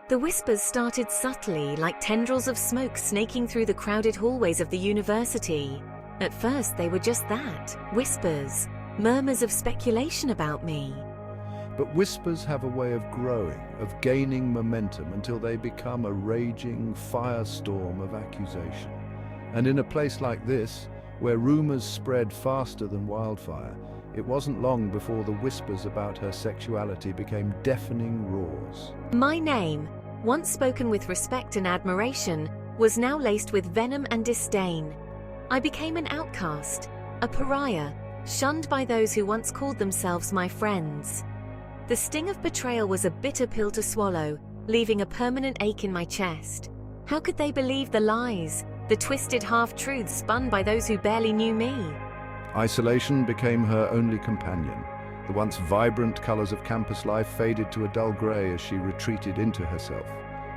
The whispers started subtly, like tendrils of smoke snaking through the crowded hallways of the university. At first, they were just that, whispers, murmurs of speculation about me. But whispers have a way of growing, of gaining momentum until they become a raging firestorm of accusation. And in a place like this, where rumors spread faster than wildfire, it wasn't long before the whispers about her sexuality became deafening roars. My name, once spoken with respect and admiration, was now laced with venom and disdain. I became an outcast, a pariah, shunned by those who once called themselves my friends. The sting of betrayal was a bitter pill to swallow, leaving a permanent ache in my chest. How could they believe the lies, the twisted half-truths spun by those who barely knew me? Isolation became her only companion. The once vibrant colors of campus life faded to a dull gray as she retreated into herself,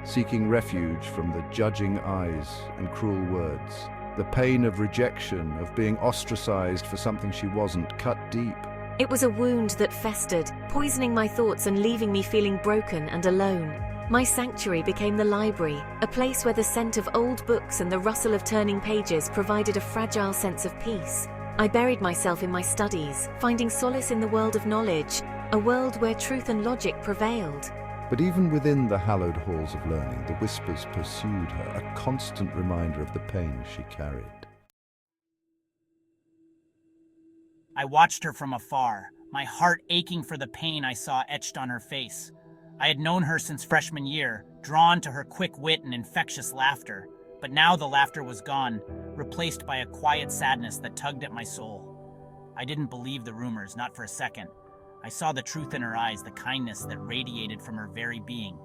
seeking refuge from the judging eyes and cruel words. The pain of rejection, of being ostracized for something she wasn't, cut deep. It was a wound that festered, poisoning my thoughts and leaving me feeling broken and alone. My sanctuary became the library, a place where the scent of old books and the rustle of turning pages provided a fragile sense of peace. I buried myself in my studies, finding solace in the world of knowledge, a world where truth and logic prevailed. But even within the hallowed halls of learning, the whispers pursued her, a constant reminder of the pain she carried. I watched her from afar, my heart aching for the pain I saw etched on her face. I had known her since freshman year, drawn to her quick wit and infectious laughter. But now the laughter was gone, replaced by a quiet sadness that tugged at my soul. I didn't believe the rumors, not for a second. I saw the truth in her eyes, the kindness that radiated from her very being.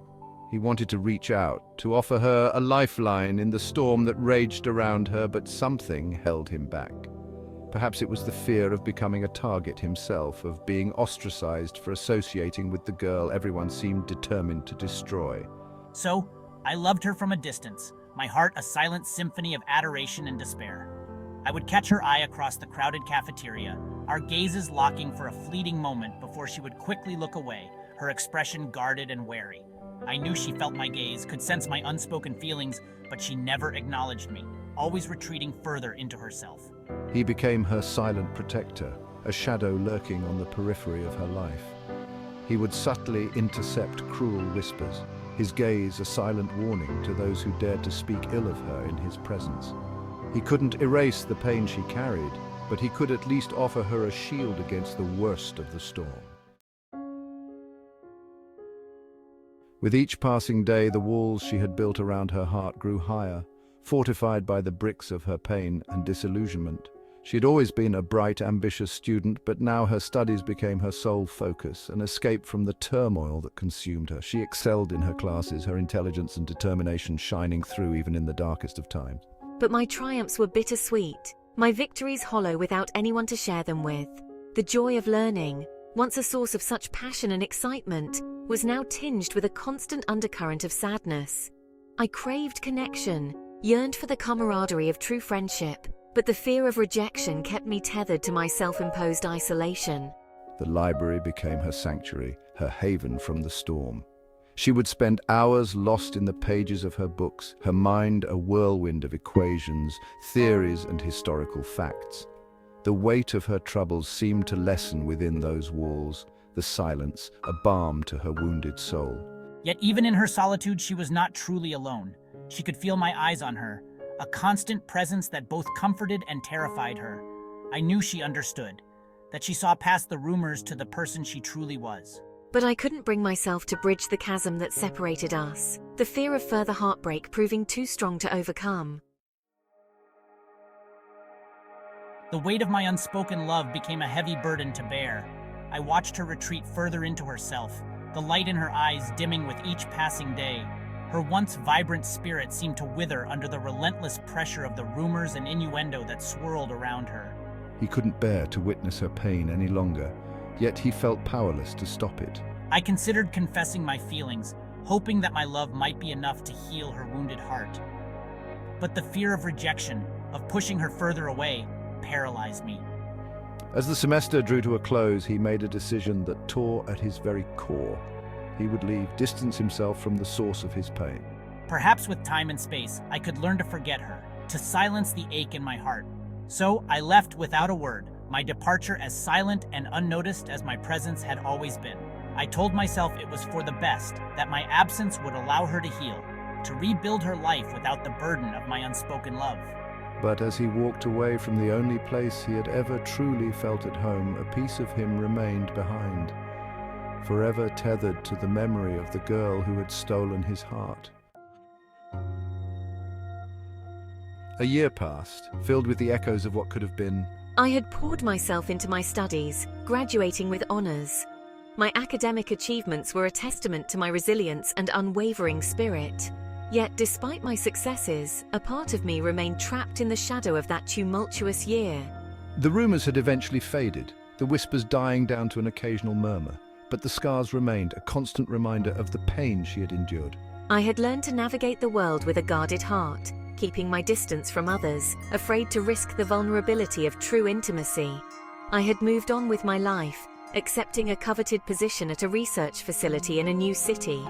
He wanted to reach out, to offer her a lifeline in the storm that raged around her, but something held him back. Perhaps it was the fear of becoming a target himself, of being ostracized for associating with the girl everyone seemed determined to destroy. So, I loved her from a distance, my heart a silent symphony of adoration and despair. I would catch her eye across the crowded cafeteria, our gazes locking for a fleeting moment before she would quickly look away, her expression guarded and wary. I knew she felt my gaze, could sense my unspoken feelings, but she never acknowledged me, always retreating further into herself. He became her silent protector, a shadow lurking on the periphery of her life. He would subtly intercept cruel whispers, his gaze a silent warning to those who dared to speak ill of her in his presence. He couldn't erase the pain she carried, but he could at least offer her a shield against the worst of the storm. With each passing day, the walls she had built around her heart grew higher, fortified by the bricks of her pain and disillusionment. She had always been a bright, ambitious student, but now her studies became her sole focus, an escape from the turmoil that consumed her. She excelled in her classes, her intelligence and determination shining through even in the darkest of times. But my triumphs were bittersweet, my victories hollow without anyone to share them with. The joy of learning, once a source of such passion and excitement, was now tinged with a constant undercurrent of sadness. I craved connection, yearned for the camaraderie of true friendship, but the fear of rejection kept me tethered to my self-imposed isolation. The library became her sanctuary, her haven from the storm. She would spend hours lost in the pages of her books, her mind a whirlwind of equations, theories, and historical facts. The weight of her troubles seemed to lessen within those walls, the silence a balm to her wounded soul. Yet even in her solitude, she was not truly alone. She could feel my eyes on her, a constant presence that both comforted and terrified her. I knew she understood, that she saw past the rumors to the person she truly was. But I couldn't bring myself to bridge the chasm that separated us, the fear of further heartbreak proving too strong to overcome. The weight of my unspoken love became a heavy burden to bear. I watched her retreat further into herself, the light in her eyes dimming with each passing day. Her once vibrant spirit seemed to wither under the relentless pressure of the rumors and innuendo that swirled around her. He couldn't bear to witness her pain any longer, yet he felt powerless to stop it. I considered confessing my feelings, hoping that my love might be enough to heal her wounded heart. But the fear of rejection, of pushing her further away, paralyzed me. As the semester drew to a close, he made a decision that tore at his very core. he would leave, distance himself from the source of his pain. Perhaps with time and space, I could learn to forget her, to silence the ache in my heart. So I left without a word, my departure as silent and unnoticed as my presence had always been. I told myself it was for the best, that my absence would allow her to heal, to rebuild her life without the burden of my unspoken love. But as he walked away from the only place he had ever truly felt at home, a piece of him remained behind, forever tethered to the memory of the girl who had stolen his heart. A year passed, filled with the echoes of what could have been. I had poured myself into my studies, graduating with honors. My academic achievements were a testament to my resilience and unwavering spirit. Yet, despite my successes, a part of me remained trapped in the shadow of that tumultuous year. The rumors had eventually faded, the whispers dying down to an occasional murmur, but the scars remained, a constant reminder of the pain she had endured. I had learned to navigate the world with a guarded heart, keeping my distance from others, afraid to risk the vulnerability of true intimacy. I had moved on with my life, accepting a coveted position at a research facility in a new city.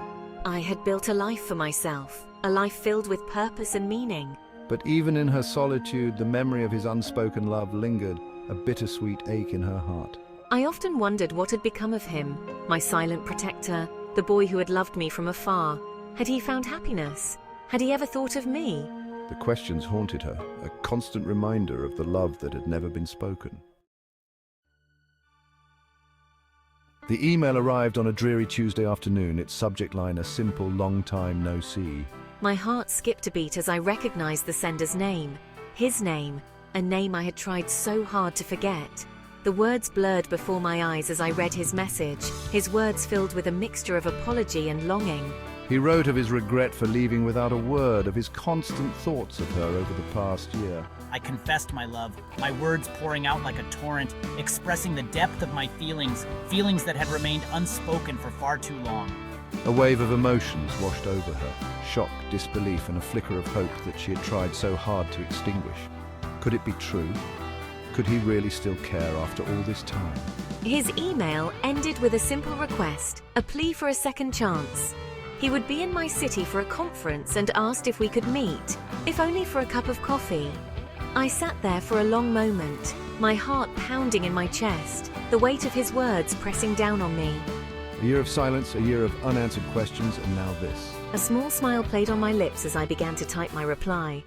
I had built a life for myself, a life filled with purpose and meaning. But even in her solitude, the memory of his unspoken love lingered, a bittersweet ache in her heart. I often wondered what had become of him, my silent protector, the boy who had loved me from afar. Had he found happiness? Had he ever thought of me? The questions haunted her, a constant reminder of the love that had never been spoken. The email arrived on a dreary Tuesday afternoon, its subject line a simple "long time no see." My heart skipped a beat as I recognized the sender's name. His name, a name I had tried so hard to forget. The words blurred before my eyes as I read his message, his words filled with a mixture of apology and longing. He wrote of his regret for leaving without a word, of his constant thoughts of her over the past year. I confessed my love, my words pouring out like a torrent, expressing the depth of my feelings that had remained unspoken for far too long. A wave of emotions washed over her, shock, disbelief, and a flicker of hope that she had tried so hard to extinguish. Could it be true? Could he really still care after all this time? His email ended with a simple request, a plea for a second chance. He would be in my city for a conference and asked if we could meet, if only for a cup of coffee. I sat there for a long moment, my heart pounding in my chest, the weight of his words pressing down on me. A year of silence, a year of unanswered questions, and now this. A small smile played on my lips as I began to type my reply.